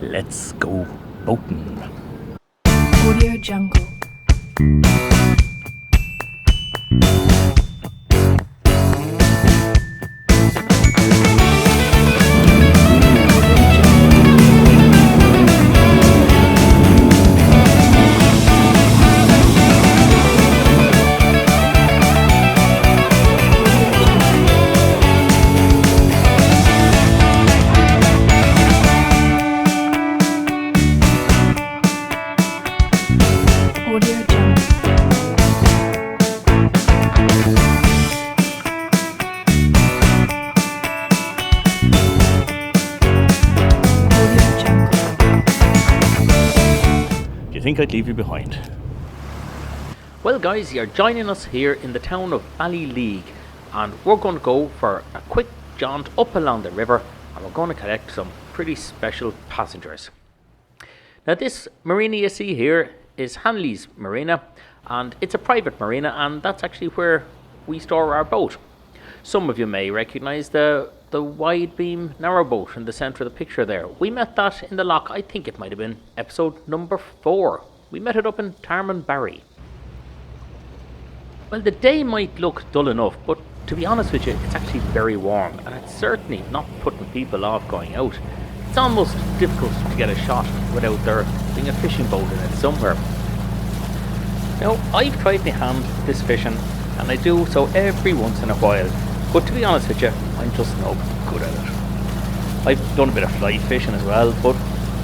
Let's go boating. Audio Jungle. I think I'd leave you behind. Well guys, you're joining us here in the town of Ballyleague, and we're going to go for a quick jaunt up along the river, and we're going to collect some pretty special passengers. Now this marina you see here is Hanley's Marina, and it's a private marina, and that's actually where we store our boat. Some of you may recognise the wide beam narrow boat in the centre of the picture there. We met that in the loch, I think it might have been episode number 4. We met it up in Tarmanbarry. Well, the day might look dull enough, but to be honest with you, it's actually very warm, and it's certainly not putting people off going out. It's almost difficult to get a shot without there being a fishing boat in it somewhere. Now, I've tried my hand at this fishing, and I do so every once in a while. But to be honest with you, I'm just no good at it. I've done a bit of fly fishing as well, but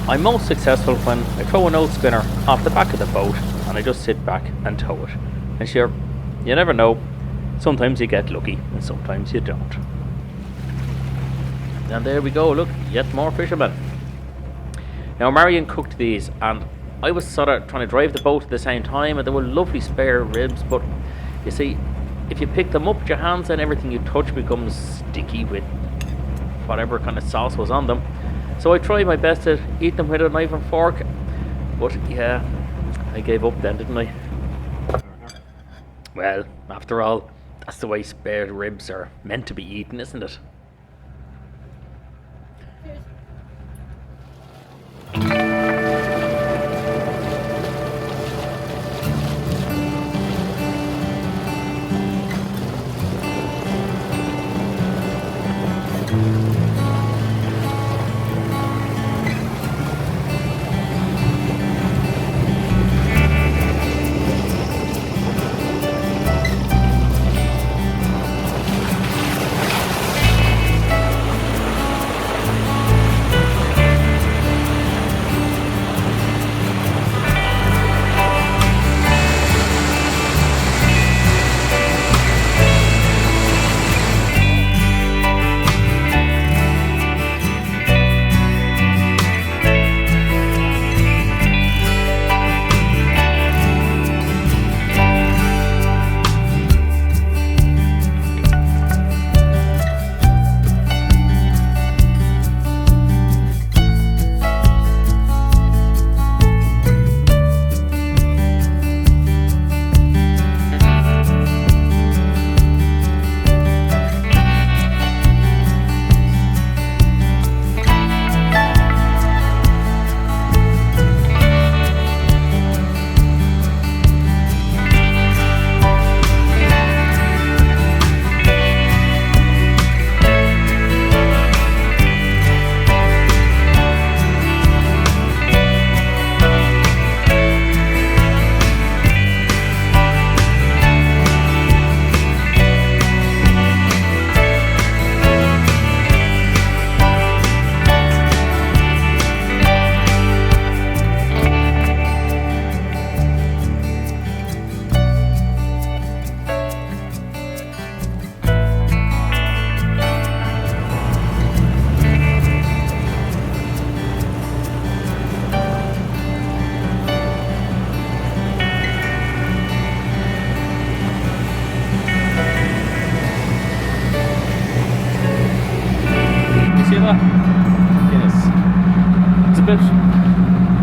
I'm most successful when I throw an old spinner off the back of the boat and I just sit back and tow it. And sure, you never know. Sometimes you get lucky and sometimes you don't. And there we go, look, yet more fishermen. Now Marion cooked these, and I was sort of trying to drive the boat at the same time, and there were lovely spare ribs, but you see, if you pick them up with your hands, and everything you touch becomes sticky with whatever kind of sauce was on them. So I tried my best to eat them with a knife and fork, but yeah, I gave up then, didn't I? Well, after all, that's the way spare ribs are meant to be eaten, isn't it?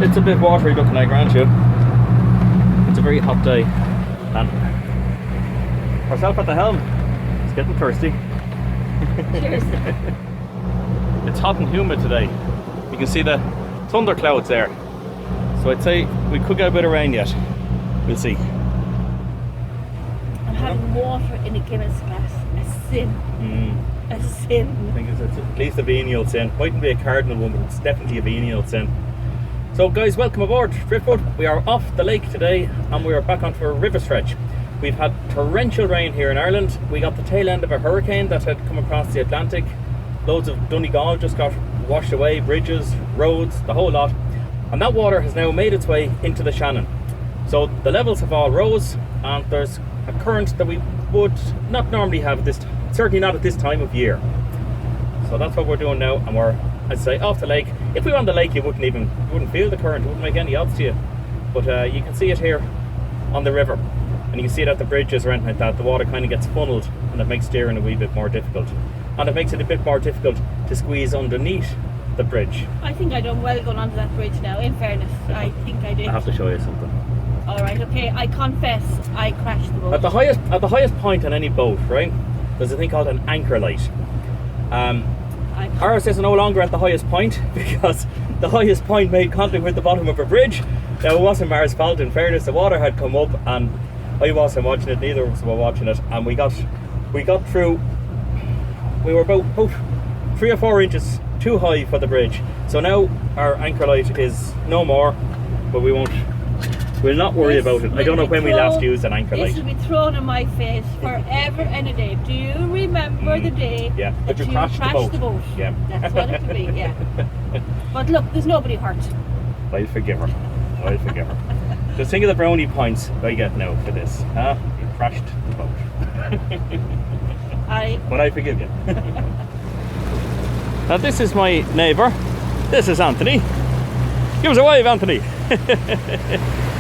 It's a bit watery looking, I grant you. It's a very hot day, and herself at the helm is getting thirsty. Cheers. It's hot and humid today. You can see the thunderclouds there. So I'd say we could get a bit of rain yet. We'll see. And having water in a Guinness glass, a sin. A sin. I think it's at least a venial sin. Mightn't be a cardinal one, but it's definitely a venial sin. So guys, welcome aboard Driftwood. We are off the lake today and we are back onto a river stretch. We've had torrential rain here in Ireland. We got the tail end of a hurricane that had come across the Atlantic. Loads of Donegal just got washed away, bridges, roads, the whole lot. And that water has now made its way into the Shannon. So the levels have all rose and there's a current that we would not normally have at this, certainly not at this time of year. So that's what we're doing now, and we're, I'd say, off the lake. If we were on the lake, you wouldn't feel the current, it wouldn't make any odds to you. But you can see it here on the river, and you can see it at the bridges or anything like that. The water kind of gets funneled, and it makes steering a wee bit more difficult. And it makes it a bit more difficult to squeeze underneath the bridge. I think I done well going onto that bridge now, in fairness. I think I did. I have to show you something. Alright, okay, I confess, I crashed the boat. At the highest point on any boat, right, there's a thing called an anchor light. Ours is no longer at the highest point because the highest point made contact with the bottom of a bridge. Now, it wasn't Mars' fault, in fairness. The water had come up and I wasn't watching it, neither of us were watching it, and we got through. We were about 3 or 4 inches too high for the bridge. So now our anchor light is no more, but we'll not worry about it. I don't know when we last used an anchor light. This will be thrown in my face forever and a day. Do you remember the day that you crashed the boat? Yeah. That's what it will be, yeah. But look, there's nobody hurt. I'll forgive her. Just think of the brownie points I get now for this. Huh? You crashed the boat. But I forgive you. Now this is my neighbour. This is Anthony. Give us a wave, Anthony.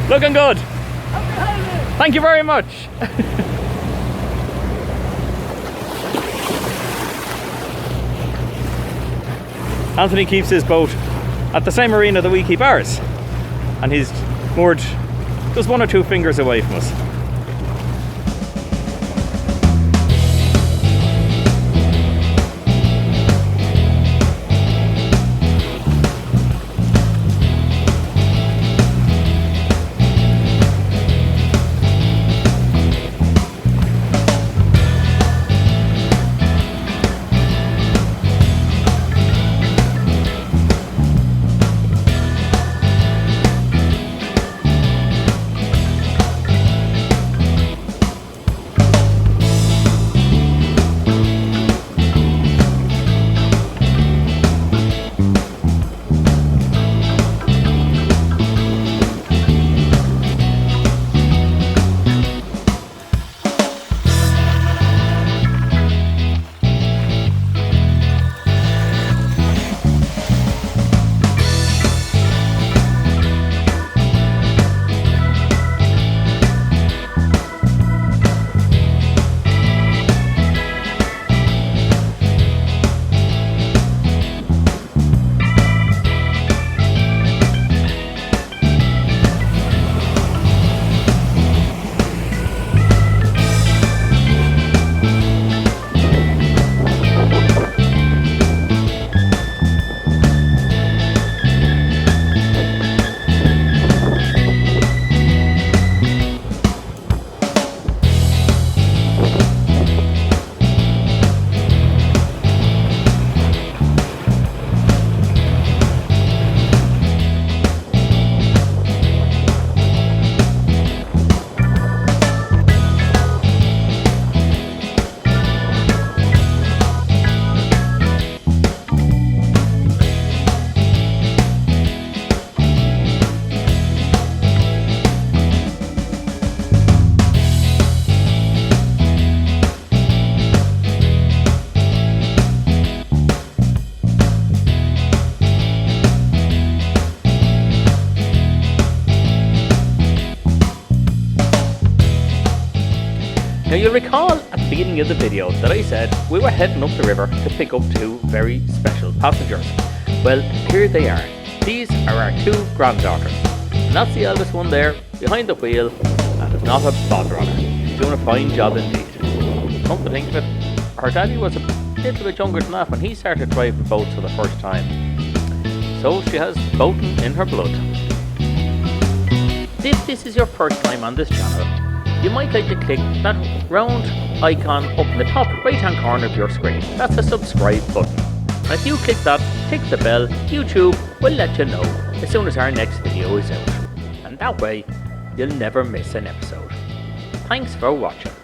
Looking good. Thank you very much. Anthony keeps his boat at the same marina that we keep ours, and he's moored just 1 or 2 fingers away from us. Now you'll recall at the beginning of the video that I said we were heading up the river to pick up 2 very special passengers. Well, here they are. These are our 2 granddaughters. And that's the eldest one there, behind the wheel, and not a bother on her. She's doing a fine job indeed. Come to think of it, her daddy was a little bit younger than that when he started driving boats for the first time. so she has both in her blood. If this is your first time on this channel, you might like to click that round icon up in the top right hand corner of your screen. That's the subscribe button. And if you click that, tick the bell, YouTube will let you know as soon as our next video is out. And that way, you'll never miss an episode. Thanks for watching.